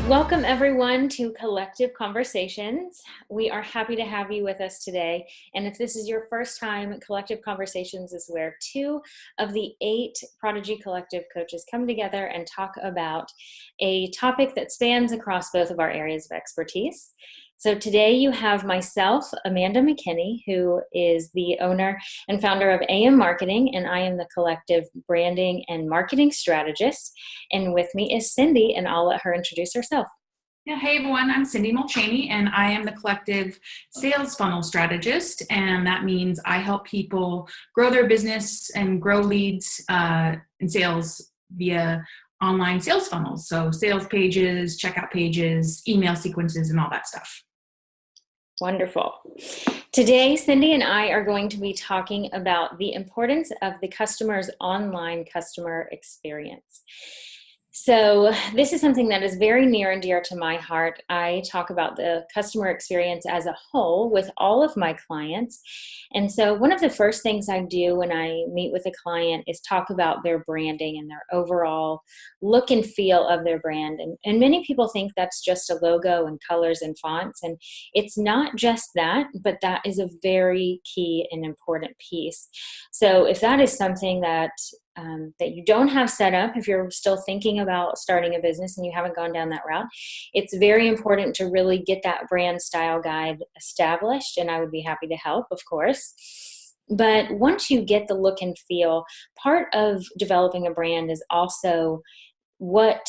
Welcome everyone to Collective Conversations. We are happy to have you with us today. And if this is your first time, Collective Conversations is where 2 of the 8 Prodigy Collective coaches come together and talk about a topic that spans across both of our areas of expertise. So today you have myself, Amanda McKinney, who is the owner and founder of AM Marketing, and I am the Collective Branding and Marketing Strategist. And with me is Cindy, and I'll let her introduce herself. Yeah, hey everyone, I'm Cindy Molchany, and I am the Collective Sales Funnel Strategist, and that means I help people grow their business and grow leads and sales via online sales funnels. So sales pages, checkout pages, email sequences, and all that stuff. Wonderful. Today, Cindy and I are going to be talking about the importance of the customer's online customer experience. So this is something that is very near and dear to my heart. I talk about the customer experience as a whole with all of my clients. And so one of the first things I do when I meet with a client is talk about their branding and their overall look and feel of their brand. And many people think that's just a logo and colors and fonts. And it's not just that, but that is a very key and important piece. So if that is something that you don't have set up, if you're still thinking about starting a business and you haven't gone down that route, it's very important to really get that brand style guide established, and I would be happy to help, of course. But once you get the look and feel, part of developing a brand is also what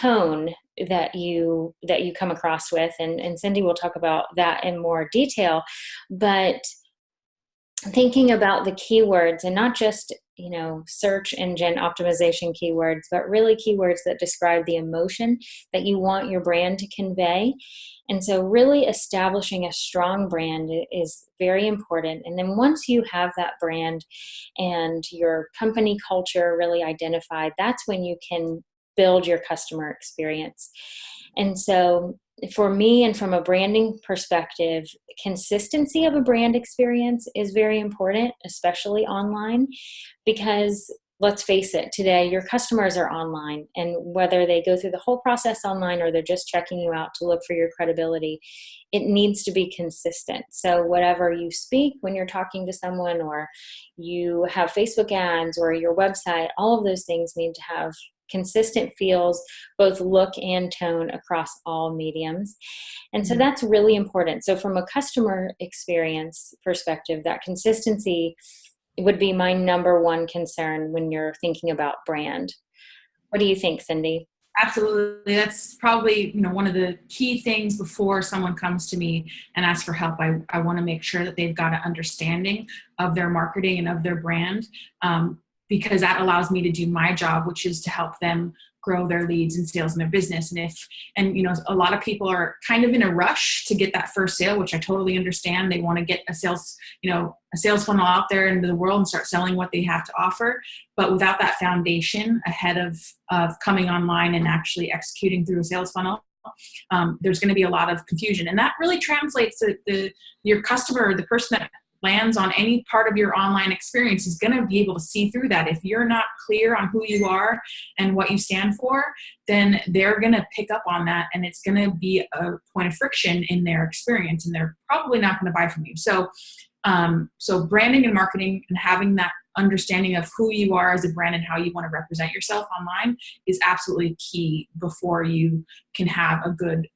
tone that you come across with, and Cindy will talk about that in more detail, but thinking about the keywords and not just search engine optimization keywords, but really keywords that describe the emotion that you want your brand to convey. And so really establishing a strong brand is very important. And then once you have that brand and your company culture really identified, that's when you can build your customer experience. And so for me, and from a branding perspective, consistency of a brand experience is very important, especially online, because let's face it, today your customers are online, and whether they go through the whole process online or they're just checking you out to look for your credibility, it needs to be consistent. So whatever you speak when you're talking to someone, or you have Facebook ads or your website, all of those things need to have consistent feels, both look and tone across all mediums. And so that's really important. So from a customer experience perspective, that consistency would be my number one concern when you're thinking about brand. What do you think, Cindy? Absolutely. That's probably, one of the key things before someone comes to me and asks for help. I want to make sure that they've got an understanding of their marketing and of their brand, because that allows me to do my job, which is to help them grow their leads and sales in their business. And a lot of people are kind of in a rush to get that first sale, which I totally understand. They want to get a sales funnel out there into the world and start selling what they have to offer. But without that foundation ahead of coming online and actually executing through a sales funnel, there's going to be a lot of confusion. And that really translates to your customer, the person that lands on any part of your online experience, is going to be able to see through that. If you're not clear on who you are and what you stand for, then they're going to pick up on that, and it's going to be a point of friction in their experience, and they're probably not going to buy from you. So branding and marketing and having that understanding of who you are as a brand and how you want to represent yourself online is absolutely key before you can have a good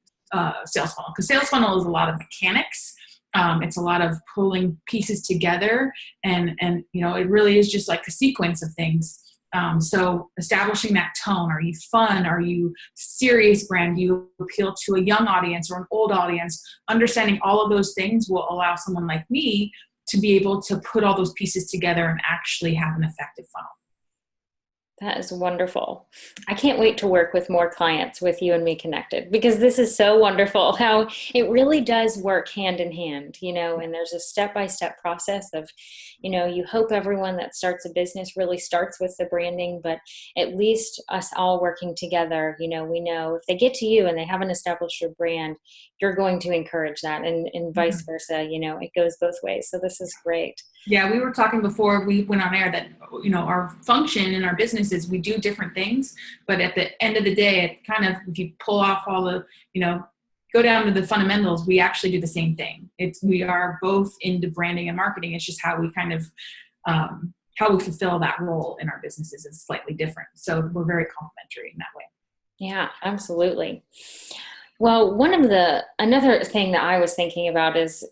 sales funnel. Because sales funnel is a lot of mechanics. It's a lot of pulling pieces together, and it really is just like a sequence of things. So establishing that tone. Are you fun? Are you serious brand? Do you appeal to a young audience or an old audience? Understanding all of those things will allow someone like me to be able to put all those pieces together and actually have an effective funnel. That is wonderful. I can't wait to work with more clients with you and me connected, because this is so wonderful how it really does work hand in hand, and there's a step-by-step process of, you hope everyone that starts a business really starts with the branding, but at least us all working together, we know if they get to you and they haven't established your brand, you're going to encourage that, and vice versa, it goes both ways. So this is great. Yeah, we were talking before we went on air that, our function in our business is we do different things, but at the end of the day, it kind of, if you pull off all the, go down to the fundamentals, we actually do the same thing. We are both into branding and marketing. It's just how we kind of, how we fulfill that role in our businesses is slightly different. So we're very complementary in that way. Yeah, absolutely. Well, another thing that I was thinking about is,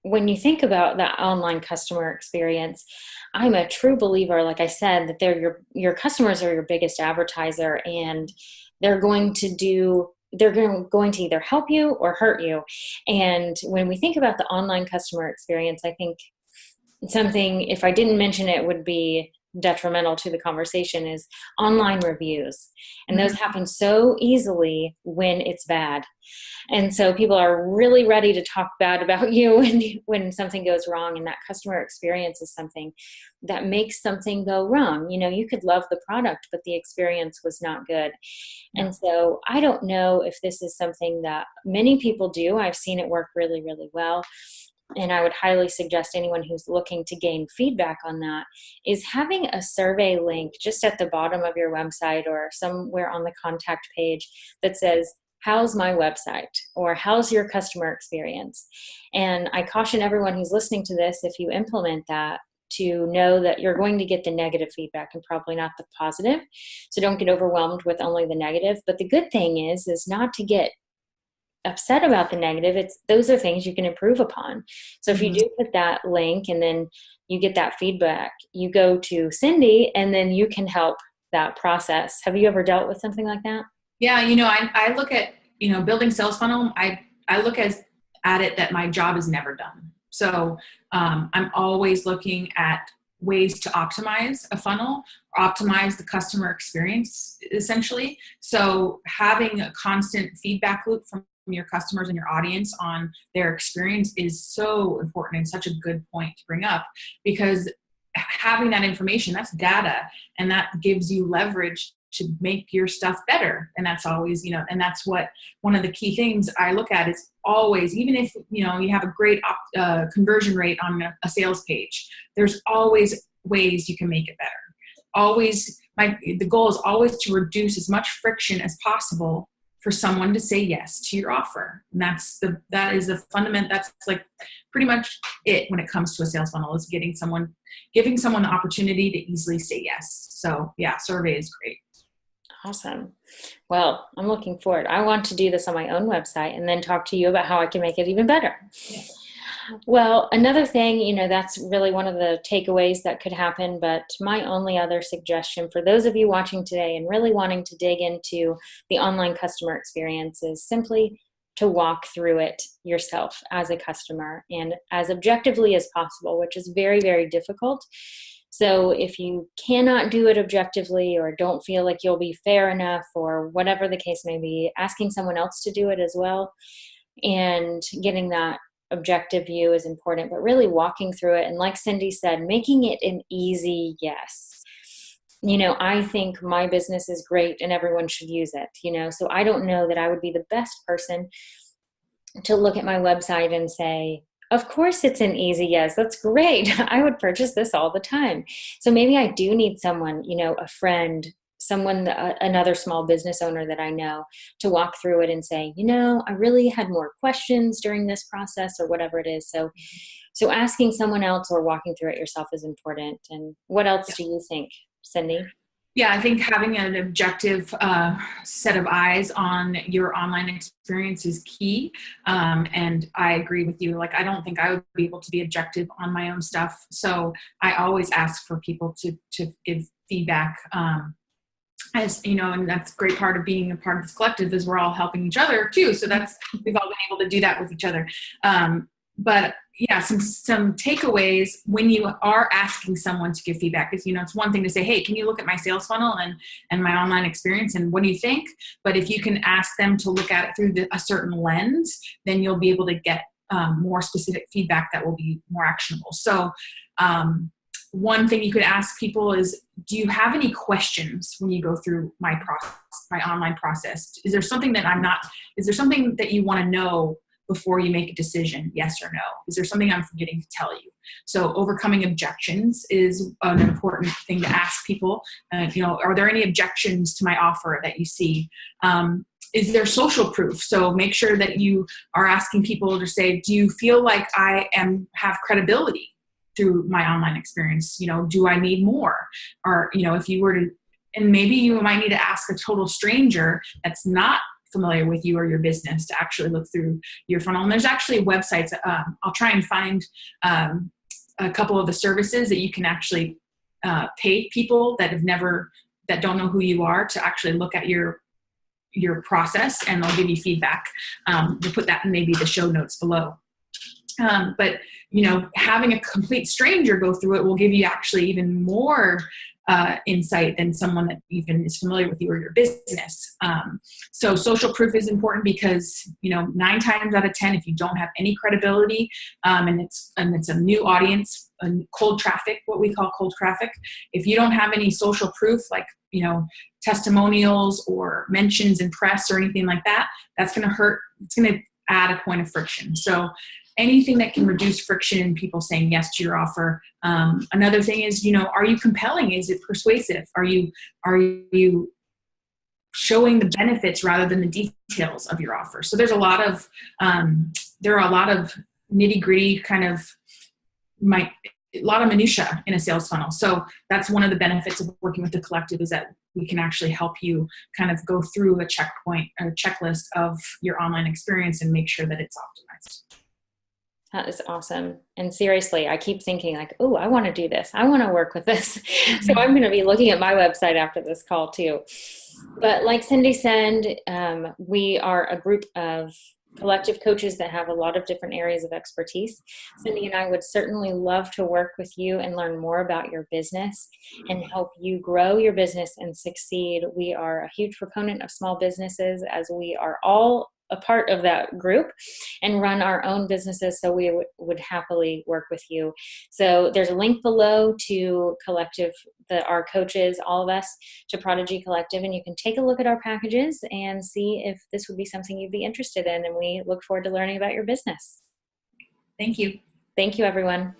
when you think about that online customer experience, I'm a true believer, like I said, that your customers are your biggest advertiser, and they're going to either help you or hurt you. And when we think about the online customer experience, I think something, if I didn't mention it, would be detrimental to the conversation, is online reviews. And those happen so easily when it's bad. And so people are really ready to talk bad about you when something goes wrong, and that customer experience is something that makes something go wrong. You could love the product, but the experience was not good. Yeah. And so I don't know if this is something that many people do. I've seen it work really, really well. And I would highly suggest anyone who's looking to gain feedback on that is having a survey link just at the bottom of your website or somewhere on the contact page that says, how's my website? Or how's your customer experience? And I caution everyone who's listening to this, if you implement that, to know that you're going to get the negative feedback and probably not the positive. So don't get overwhelmed with only the negative. But the good thing is not to get upset about the negative. Those are things you can improve upon. So if you do put that link and then you get that feedback, you go to Cindy and then you can help that process. Have you ever dealt with something like that? Yeah. I look at, building sales funnel. I look at it that my job is never done. So I'm always looking at ways to optimize a funnel, optimize the customer experience, essentially. So having a constant feedback loop from your customers and your audience on their experience is so important and such a good point to bring up, because having that information, that's data, and that gives you leverage to make your stuff better. And that's always, and that's what one of the key things I look at is always, even if, you have a great conversion rate on a sales page, there's always ways you can make it better. Always, the goal is always to reduce as much friction as possible for someone to say yes to your offer. And that is the fundament. That's like pretty much it when it comes to a sales funnel, is giving someone the opportunity to easily say yes. So yeah, survey is great. Awesome. Well, I'm looking forward. I want to do this on my own website and then talk to you about how I can make it even better. Yeah. Well, another thing, that's really one of the takeaways that could happen, but my only other suggestion for those of you watching today and really wanting to dig into the online customer experience is simply to walk through it yourself as a customer and as objectively as possible, which is very, very difficult. So if you cannot do it objectively or don't feel like you'll be fair enough or whatever the case may be, asking someone else to do it as well and getting that objective view is important, but really walking through it. And like Cindy said, making it an easy yes. I think my business is great and everyone should use it, so I don't know that I would be the best person to look at my website and say, of course it's an easy yes. That's great. I would purchase this all the time. So maybe I do need someone, a friend, someone, another small business owner that I know, to walk through it and say, I really had more questions during this process or whatever it is. So asking someone else or walking through it yourself is important. And what else do you think, Cindy? Yeah, I think having an objective set of eyes on your online experience is key. And I agree with you. I don't think I would be able to be objective on my own stuff. So I always ask for people to give feedback. As and that's a great part of being a part of this collective, is we're all helping each other too. So we've all been able to do that with each other. But yeah, some takeaways when you are asking someone to give feedback is, it's one thing to say, hey, can you look at my sales funnel and my online experience and what do you think? But if you can ask them to look at it through a certain lens, then you'll be able to get more specific feedback that will be more actionable. So one thing you could ask people is, do you have any questions when you go through my online process? Is there something that is there something that you want to know before you make a decision, yes or no. Is there something I'm forgetting to tell you? So overcoming objections is an important thing to ask people. Are there any objections to my offer that you see? Is there social proof? So make sure that you are asking people to say, do you feel like I have credibility through my online experience? Do I need more? Or, if you were to, and maybe you might need to ask a total stranger that's not familiar with you or your business to actually look through your funnel. And there's actually websites. I'll try and find a couple of the services that you can actually pay people that don't know who you are to actually look at your process, and they'll give you feedback. We'll put that in maybe the show notes below. But having a complete stranger go through it will give you actually even more insight than someone that even is familiar with you or your business. So social proof is important because 9 times out of 10, if you don't have any credibility, and it's a new audience, cold traffic, what we call cold traffic, if you don't have any social proof, like testimonials or mentions in press or anything like that, that's going to hurt. It's going to add a point of friction. So anything that can reduce friction in people saying yes to your offer. Another thing is, are you compelling? Is it persuasive? Are you showing the benefits rather than the details of your offer? So there are a lot of nitty gritty a lot of minutia in a sales funnel. So that's one of the benefits of working with the collective, is that we can actually help you kind of go through a checklist of your online experience and make sure that it's optimized. That is awesome. And seriously, I keep thinking like, oh, I want to do this. I want to work with this. So I'm going to be looking at my website after this call too. But like Cindy said, we are a group of collective coaches that have a lot of different areas of expertise. Cindy and I would certainly love to work with you and learn more about your business and help you grow your business and succeed. We are a huge proponent of small businesses, as we are all a part of that group and run our own businesses. So we would happily work with you. So there's a link below to Collective, our coaches, all of us, to Prodigy Collective, and you can take a look at our packages and see if this would be something you'd be interested in. And we look forward to learning about your business. Thank you. Thank you, everyone.